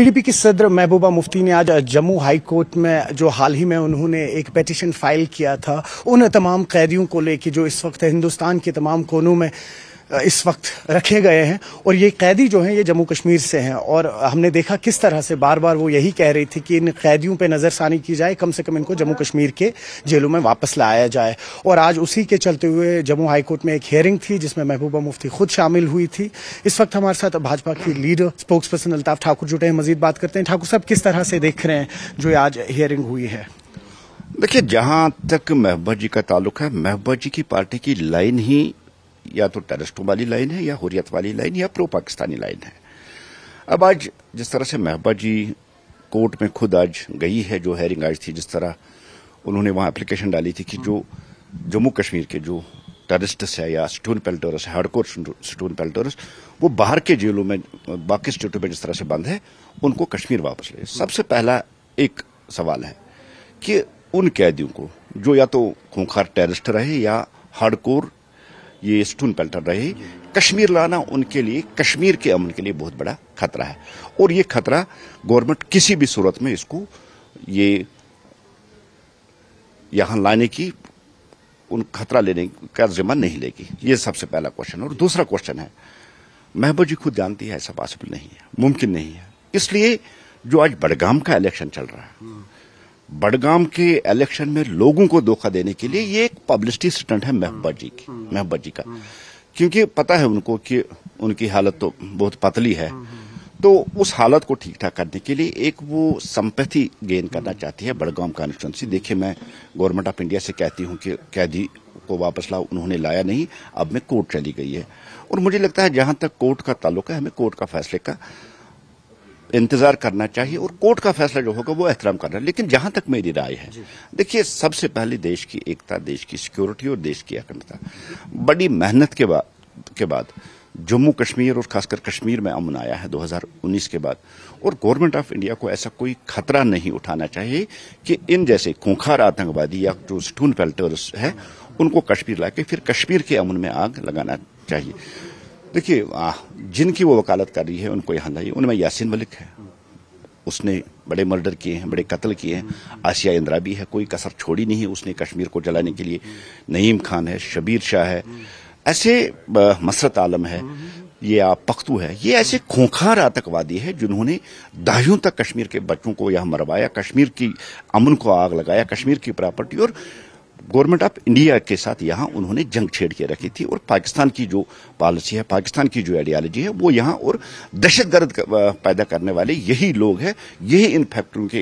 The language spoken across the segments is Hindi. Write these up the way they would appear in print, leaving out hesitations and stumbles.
पीडीपी की सदर महबूबा मुफ्ती ने आज जम्मू हाई कोर्ट में जो हाल ही में उन्होंने एक पिटीशन फाइल किया था उन तमाम कैदियों को लेकर जो इस वक्त हिंदुस्तान के तमाम कोनों में इस वक्त रखे गए हैं और ये कैदी जो हैं ये जम्मू कश्मीर से हैं और हमने देखा किस तरह से बार बार वो यही कह रही थी कि इन कैदियों पे नज़रसानी की जाए, कम से कम इनको जम्मू कश्मीर के जेलों में वापस लाया जाए। और आज उसी के चलते हुए जम्मू हाई कोर्ट में एक हियरिंग थी जिसमें महबूबा मुफ्ती खुद शामिल हुई थी। इस वक्त हमारे साथ भाजपा की leader spokes person Altaf Thakur जुटे हैं, मजीद बात करते हैं। ठाकुर साहब, किस तरह से देख रहे हैं जो आज हियरिंग हुई है? देखिए, जहां तक महबूबा जी का ताल्लुक है, महबूबा जी की पार्टी की लाइन ही या तो टेररिस्टों वाली लाइन है या हुर्रियत वाली लाइन या प्रो पाकिस्तानी लाइन है। अब आज जिस तरह से महबूबा जी कोर्ट में खुद आज गई है, जो हेयरिंग आज थी, जिस तरह उन्होंने वहां एप्लीकेशन डाली थी कि जो जम्मू कश्मीर के जो टेररिस्ट है या stone pelters, hardcore stone pelters, वो बाहर के जेलों में बाकी स्टेटों में जिस तरह से बंद है, उनको कश्मीर वापस ले। सबसे पहला एक सवाल है कि उन कैदियों को जो या तो खूंखार टेररिस्ट रहे या हार्डकोर ये स्टोन पेल्टर रहे, कश्मीर लाना उनके लिए, कश्मीर के अमन के लिए बहुत बड़ा खतरा है। और ये खतरा गवर्नमेंट किसी भी सूरत में इसको ये यहां लाने की, उन खतरा लेने का जिम्मा नहीं लेगी। ये सबसे पहला क्वेश्चन। और दूसरा क्वेश्चन है, महबूबा जी खुद जानती है ऐसा पॉसिबल नहीं है, मुमकिन नहीं है। इसलिए जो आज बडगाम का इलेक्शन चल रहा है, बडगाम के इलेक्शन में लोगों को धोखा देने के लिए ये एक पब्लिसिटी स्टंट है महबूबा जी का, क्योंकि पता है उनको कि उनकी हालत तो बहुत पतली है, तो उस हालत को ठीक ठाक करने के लिए एक वो संपैथी गेन करना चाहती है बडगाम कॉन्स्टिट्यूंसी। देखिए, मैं गवर्नमेंट ऑफ इंडिया से कहती हूं कि कैदी को वापस लाओ, उन्होंने लाया नहीं, अब मैं कोर्ट चली गई है। और मुझे लगता है जहां तक कोर्ट का ताल्लुक है, हमें कोर्ट का फैसले का इंतजार करना चाहिए और कोर्ट का फैसला जो होगा वो एहतराम करना है। लेकिन जहां तक मेरी राय है, देखिए, सबसे पहले देश की एकता, देश की सिक्योरिटी और देश की अखंडता। बड़ी मेहनत के बाद जम्मू कश्मीर और खासकर कश्मीर में अमन आया है 2019 के बाद, और गवर्नमेंट ऑफ इंडिया को ऐसा कोई खतरा नहीं उठाना चाहिए कि इन जैसे खूंखार आतंकवादी या जो स्टोन पेल्टर्स है उनको कश्मीर लाके फिर कश्मीर के अमन में आग लगाना चाहिए। देखिए, जिनकी वो वकालत कर रही है उनको यहां लाइए। उनमें यासीन मलिक है, उसने बड़े मर्डर किए हैं, बड़े कत्ल किए हैं। आसिया इंद्राबी है, कोई कसर छोड़ी नहीं है उसने कश्मीर को जलाने के लिए। नईम खान है, शबीर शाह है, ऐसे मसरत आलम है, ये आप पख्तू है, ये ऐसे खूंखार आतंकवादी है जिन्होंने दहाइयों तक कश्मीर के बच्चों को यहां मरवाया, कश्मीर की अमन को आग लगाया, कश्मीर की प्रॉपर्टी और गवर्नमेंट ऑफ इंडिया के साथ यहां उन्होंने जंग छेड़ के रखी थी। और पाकिस्तान की जो पॉलिसी है, पाकिस्तान की जो आइडियोलॉजी है, वो यहां और दहशतगर्द पैदा करने वाले यही लोग हैं, यही इन फैक्ट्रियों के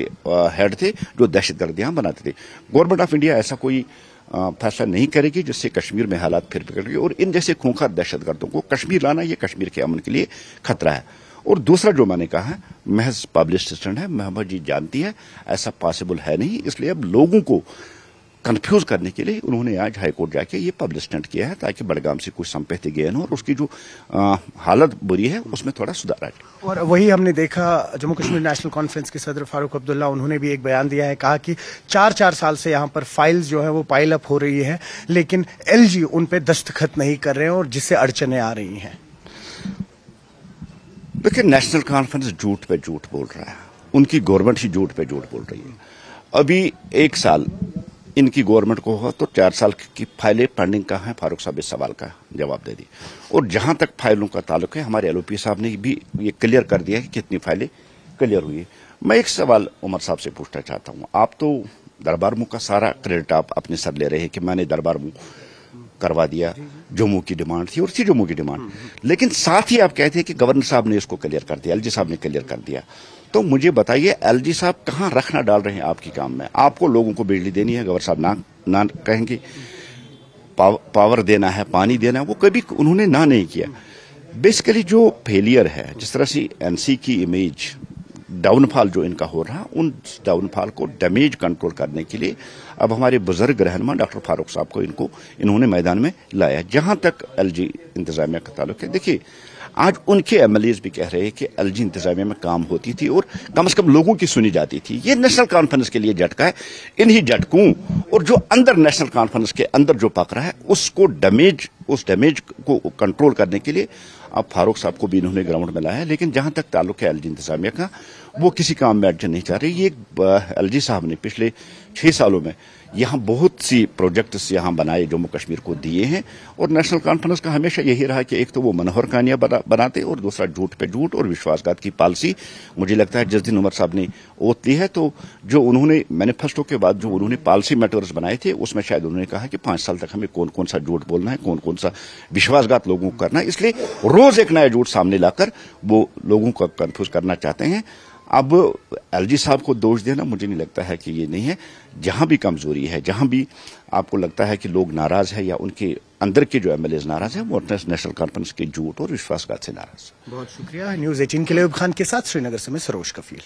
हेड थे जो दहशतगर्द यहां बनाते थे। गवर्नमेंट ऑफ इंडिया ऐसा कोई फैसला नहीं करेगी जिससे कश्मीर में हालात फिर बिगड़ेंगे। और इन जैसे खूंखार दहशतगर्दों को कश्मीर लाना, ये कश्मीर के अमन के लिए खतरा है। और दूसरा जो मैंने कहा है, महज पब्लिसिटी स्टंट है। महबूबा जी जानती है ऐसा पॉसिबल है नहीं, इसलिए अब लोगों को कंफ्यूज करने के लिए उन्होंने आज हाईकोर्ट जाके ये पब्लिक स्टंट किया है ताकि बडगाम से कुछ संपत्ति गेन हो और उसकी जो हालत बुरी है उसमें थोड़ा सुधार आए। और वही हमने देखा, जम्मू कश्मीर नेशनल कॉन्फ्रेंस के सदर फारूक अब्दुल्ला, उन्होंने भी एक बयान दिया है, कहा कि 4 साल से यहाँ पर फाइल्स जो है वो पाइल अप हो रही है, लेकिन एलजी उन पे दस्तखत नहीं कर रहे हैं और जिससे अड़चने आ रही हैं। देखिए, नेशनल कॉन्फ्रेंस झूठ पे झूठ बोल रहा है, उनकी गवर्नमेंट ही झूठ पे झूठ बोल रही है। अभी 1 साल इनकी गवर्नमेंट को हो तो 4 साल की फाइलें पेंडिंग कहाँ है, फारूक साहब इस सवाल का जवाब दे दी। और जहां तक फाइलों का ताल्लुक है, हमारे एलओपी साहब ने भी ये क्लियर कर दिया है कि कितनी फाइलें क्लियर हुई है। मैं एक सवाल उमर साहब से पूछना चाहता हूं, आप तो दरबार मुंह का सारा क्रेडिट आप अपने सर ले रहे हैं कि मैंने दरबार मुंह करवा दिया, जम्मू की डिमांड थी और थी जम्मू की डिमांड, लेकिन साथ ही आप कहते हैं कि गवर्नर साहब ने इसको क्लियर कर दिया, एलजी साहब ने क्लियर कर दिया। तो मुझे बताइए, एलजी साहब कहां रखना डाल रहे हैं आपके काम में? आपको लोगों को बिजली देनी है, गवर्नर साहब ना कहेंगे, पावर देना है, पानी देना है, वो कभी उन्होंने ना नहीं किया। बेसिकली जो फेलियर है, जिस तरह से एनसी की इमेज डाउनफॉल जो इनका हो रहा, उन डाउनफॉल को डैमेज कंट्रोल करने के लिए अब हमारे बुजुर्ग रहनुमा डॉक्टर फारूक साहब को इन्होंने मैदान में लाया। जहां तक एलजी इंतजामिया का ताल्लुक है, देखिए, आज उनके एमएलएज भी कह रहे हैं कि एलजी इंतजामिया में काम होती थी और कम से कम लोगों की सुनी जाती थी। ये नेशनल कॉन्फ्रेंस के लिए झटका है। इन्हीं झटकों और जो अंदर नेशनल कॉन्फ्रेंस के अंदर जो पक रहा है, उस डैमेज को कंट्रोल करने के लिए अब फारूक साहब को भी इन्होंने ग्राउंड में लाया है, लेकिन जहां तक ताल्लुक है एलजी इंतजामिया का, वो किसी काम में अड़चन नहीं चाह रही। ये एलजी साहब ने पिछले 6 सालों में यहाँ बहुत सी प्रोजेक्ट्स यहाँ बनाए, जम्मू कश्मीर को दिए हैं। और नेशनल कॉन्फ्रेंस का हमेशा यही रहा कि एक तो वो मनोहर कहानियां बनाते और दूसरा झूठ पे झूठ और विश्वासघात की पॉलिसी। मुझे लगता है जिस दिन उमर साहब ने ओथ ली है, तो जो उन्होंने मैनिफेस्टो के बाद जो उन्होंने पॉलिसी मैटर्स बनाए थे, उसमें शायद उन्होंने कहा कि 5 साल तक हमें कौन कौन सा झूठ बोलना है, कौन कौन सा विश्वासघात लोगों को करना है। इसलिए रोज एक नया झूठ सामने लाकर वो लोगों को कंफ्यूज करना चाहते हैं। अब एलजी साहब को दोष देना मुझे नहीं लगता है कि ये नहीं है। जहां भी कमजोरी है, जहां भी आपको लगता है कि लोग नाराज है या उनके अंदर के जो एमएलए नाराज है, वो नेशनल कॉन्फ्रेंस के झूठ और विश्वासघात से नाराज। बहुत शुक्रिया। न्यूज़ 18 के लिए अयूब खान के साथ श्रीनगर से मैं सरोज कफील।